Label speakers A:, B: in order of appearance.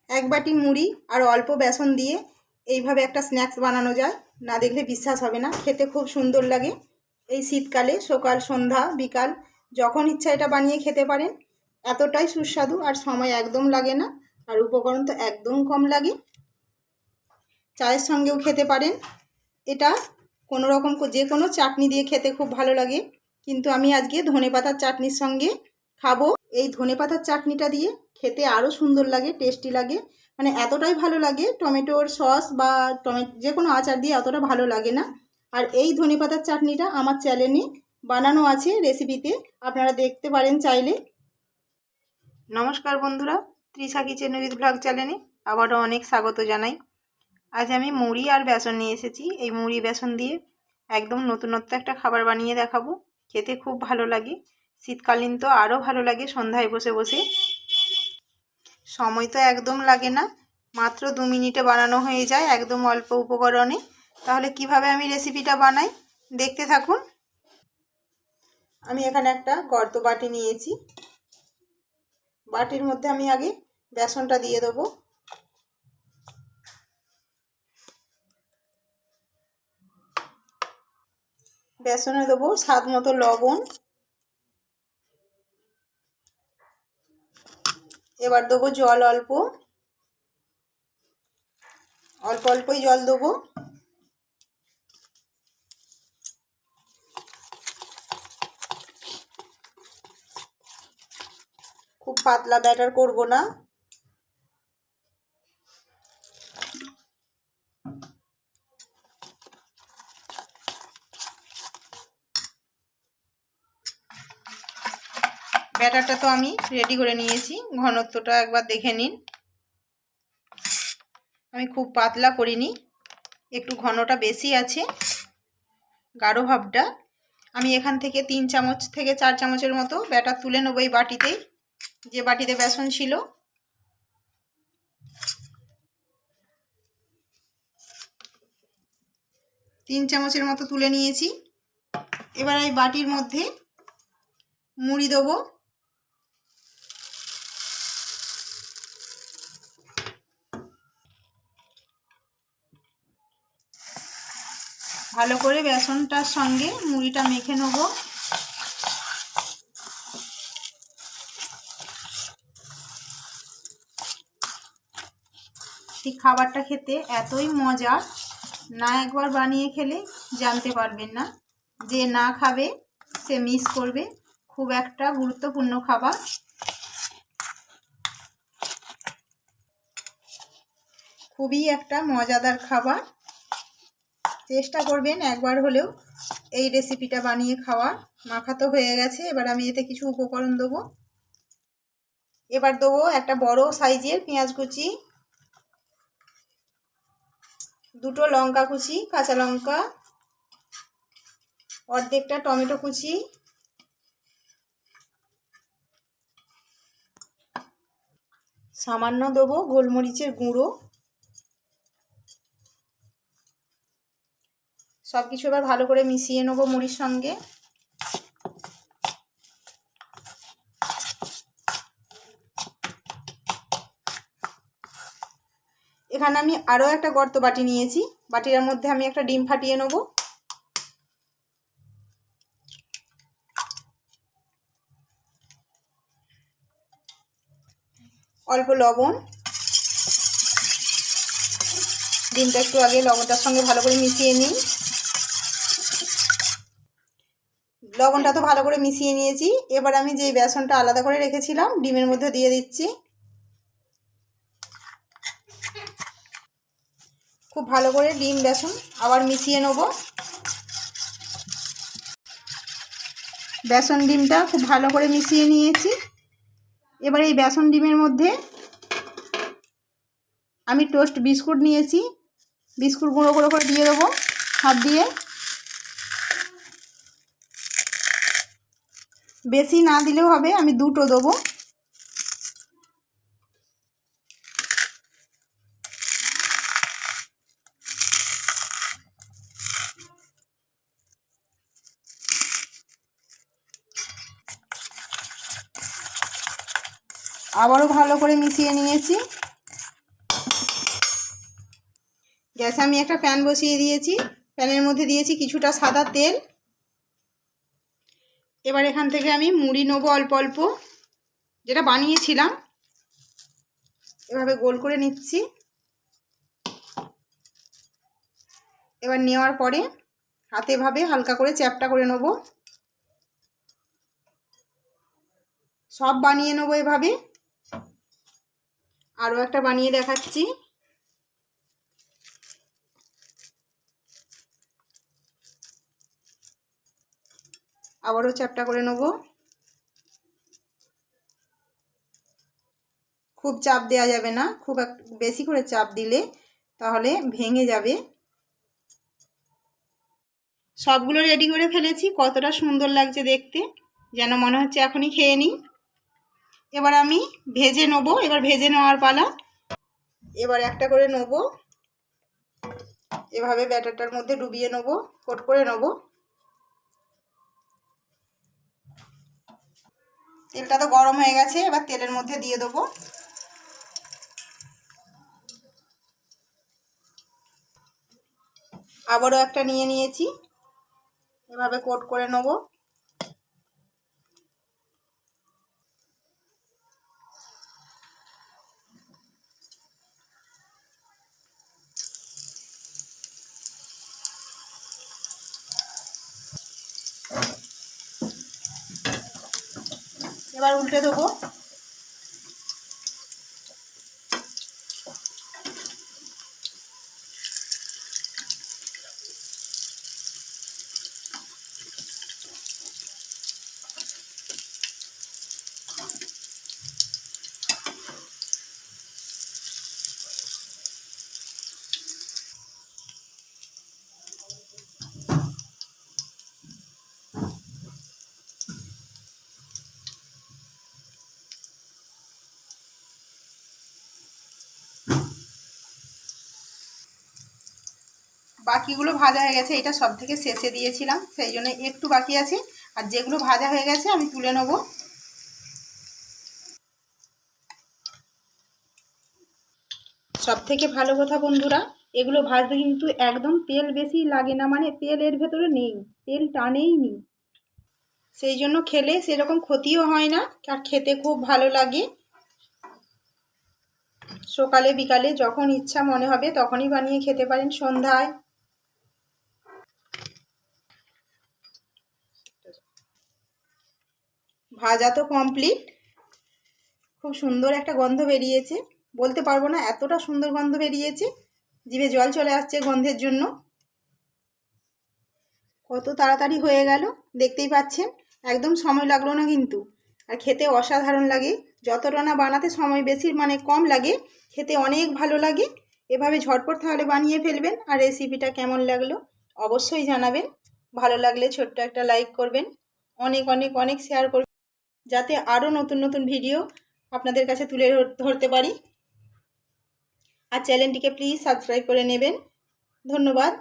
A: এক বাটি মুড়ি আর অল্প বেসন দিয়ে এইভাবে একটা স্ন্যাক্স বানানো যায়, না দেখলে বিশ্বাস হবে না। খেতে খুব সুন্দর লাগে। এই শীতকালে সকাল সন্ধ্যা বিকাল যখন ইচ্ছা এটা বানিয়ে খেতে পারেন। এতটাই সুস্বাদু আর সময় একদম লাগে না, আর উপকরণ তো একদম কম লাগে। চায়ের সঙ্গেও খেতে পারেন। এটা কোনো রকম যে কোনো চাটনি দিয়ে খেতে খুব ভালো লাগে, কিন্তু আমি আজকে ধনেপাতার চাটনির সঙ্গে খাবো। এই ধনেপাতার চাটনিটা দিয়ে খেতে আরও সুন্দর লাগে, টেস্টি লাগে। মানে এতটাই ভালো লাগে, টমেটোর সস বা যে কোনো আচার দিয়ে অতটা ভালো লাগে না। আর এই ধনেপাতার চাটনিটা আমার চ্যানেলে বানানো আছে রেসিপিতে, আপনারা দেখতে পারেন চাইলে। নমস্কার বন্ধুরা, তৃষা কিচেন উইথ ব্লগ চ্যানেলে আবারও অনেক স্বাগত জানাই। আজ আমি মুড়ি আর বেসন নিয়ে এসেছি। এই মুড়ি বেসন দিয়ে একদম নতুনত্ব একটা খাবার বানিয়ে দেখাবো। খেতে খুব ভালো লাগে, শীতকালীন তো আরও ভালো লাগে। সন্ধ্যায় বসে বসে সময় তো একদম লাগে না, মাত্র 2 মিনিটে বানানো হয়ে যায় একদম অল্প উপকরণে। তাহলে কিভাবে আমি রেসিপিটা বানাই দেখতে থাকুন। আমি এখানে একটা গর্ত বাটি নিয়েছি। বাটির মধ্যে আমি আগে বেসনটা দিয়ে দেবো। বেসনে দেবো স্বাদ মতো লবণ। এবার দেবো জল, অল্প অল্পই জল দেবো। খুব পাতলা ব্যাটার করব না। ব্যাটারটা তো আমি রেডি করে নিয়েছি, ঘনত্বটা একবার দেখে নিন। আমি খুব পাতলা করিনি, একটু ঘনটা বেশি আছে, গাঢ় ভাবটা। আমি এখান থেকে 3 চামচ থেকে 4 চামচের মতো ব্যাটার তুলে নেবো এই বাটিতেই, যে বাটিতে বেসন ছিল। তিন চামচের মতো তুলে নিয়েছি। এবার এই বাটির মধ্যে মুড়ি দেবো। ভালো করে বেসনটার সঙ্গে মুড়িটা মেখে নেব। এই খাবারটা খেতে এতই মজা, না একবার বানিয়ে খেলে জানতে পারবেন না। যে না খাবে সে মিস করবে। খুব একটা গুরুত্বপূর্ণ খাবার, খুবই একটা মজাদার খাবার। চেষ্টা করবেন একবার হলেও এই রেসিপিটা বানিয়ে খাওয়ার। মাখা তো হয়ে গেছে, এবার আমি এতে কিছু উপকরণ দেবো। এবার দেবো একটা বড় সাইজের পেঁয়াজ কুচি, 2টো লঙ্কা কুচি, কাঁচা লঙ্কা, অর্ধেকটা টমেটো কুচি, সামান্য দেবো গোলমরিচের গুঁড়ো। সব কিছু এবার ভালো করে মিশিয়ে নেবো মুড়ির সঙ্গে। এখানে আমি আরও একটা গর্ত বাটি নিয়েছি। বাটির মধ্যে আমি একটা ডিম ফাটিয়ে নেব। অল্প লবণ, ডিমটা একটু আগে লবণটার সঙ্গে ভালো করে মিশিয়ে নিই। লবণটা তো ভালো করে মিশিয়ে নিয়েছি। এবার আমি যে বেসনটা আলাদা করে রেখেছিলাম ডিমের মধ্যে দিয়ে দিচ্ছি। খুব ভালো করে ডিম বেসন আবার মিশিয়ে নেব। বেসন ডিমটা খুব ভালো করে মিশিয়ে নিয়েছি। এবার এই বেসন ডিমের মধ্যে আমি টোস্ট বিস্কুট নিয়েছি, বিস্কুট গুঁড়ো করে দিয়ে দেবো হাত দিয়ে। বেশি না দিলেও হবে, আমি 2টো দেবো। আবারও ভালো করে মিশিয়ে নিয়েছি। গ্যাসে আমি একটা প্যান বসিয়ে দিয়েছি, প্যানের মধ্যে দিয়েছি কিছুটা সাদা তেল। এবার এখান থেকে আমি মুড়ি নেবো অল্প অল্প, যেটা বানিয়েছিলাম, এভাবে গোল করে নিচ্ছি। এবার নেওয়ার পরে হাতে এভাবে হালকা করে চ্যাপটা করে নেব। সব বানিয়ে নেবো এভাবে। আরও একটা বানিয়ে দেখাচ্ছি। আবারও চ্যাপটা করে নেব। খুব চাপ দেওয়া যাবে না, খুব বেশি করে চাপ দিলে তাহলে ভেঙে যাবে। সবগুলো রেডি করে ফেলেছি। কতটা সুন্দর লাগছে দেখতে, যেন মনে হচ্ছে এখনই খেয়ে নিই। এবার আমি ভেজে নেবো। এবার ভেজে নেওয়ার পালা। এবার একটা করে নেব, এভাবে ব্যাটারটার মধ্যে ডুবিয়ে নেব, কোট করে নেব। তেলটা তো গরম হয়ে গেছে, এবার তেলের মধ্যে দিয়ে দেবো। আবারও একটা নিয়ে নিয়েছি, এভাবে কোট করে নেব। এবার উল্টে দেবো। বাকিগুলো ভাজা হয়ে গেছে, এটা সব থেকে শেষে দিয়েছিলাম, সেই জন্য একটু বাকি আছে। আর যেগুলো ভাজা হয়ে গেছে আমি তুলে নেব। সব থেকে ভালো কথা বন্ধুরা, এগুলো ভাজতে কিন্তু একদম তেল বেশি লাগে না, মানে তেল এর ভেতরে নেই, তেল টানেই নি। সেই জন্য খেলে সেরকম ক্ষতিও হয় না, আর খেতে খুব ভালো লাগে। সকালে বিকালে যখন ইচ্ছা মনে হবে তখনই বানিয়ে খেতে পারেন, সন্ধ্যায়। ভাজা তো কমপ্লিট। খুব সুন্দর একটা গন্ধ বেরিয়েছে, বলতে পারবো না এতটা সুন্দর গন্ধ বেরিয়েছে, জিভে জল চলে আসছে গন্ধের জন্য। কত তাড়াতাড়ি হয়ে গেল দেখতেই পাচ্ছেন, একদম সময় লাগলো না কিন্তু। আর খেতে অসাধারণ লাগে। যতটা না বানাতে সময় বেশি মানে কম লাগে, খেতে অনেক ভালো লাগে। এভাবে ঝটপট তাহলে বানিয়ে ফেলবেন। আর রেসিপিটা কেমন লাগলো অবশ্যই জানাবেন। ভালো লাগলে ছোট্ট একটা লাইক করবেন, অনেক অনেক অনেক শেয়ার করবেন, যাতে আরও নতুন নতুন ভিডিও আপনাদের কাছে তুলে ধরতে পারি। আর চ্যানেলটিকে প্লিজ সাবস্ক্রাইব করে নেবেন। ধন্যবাদ।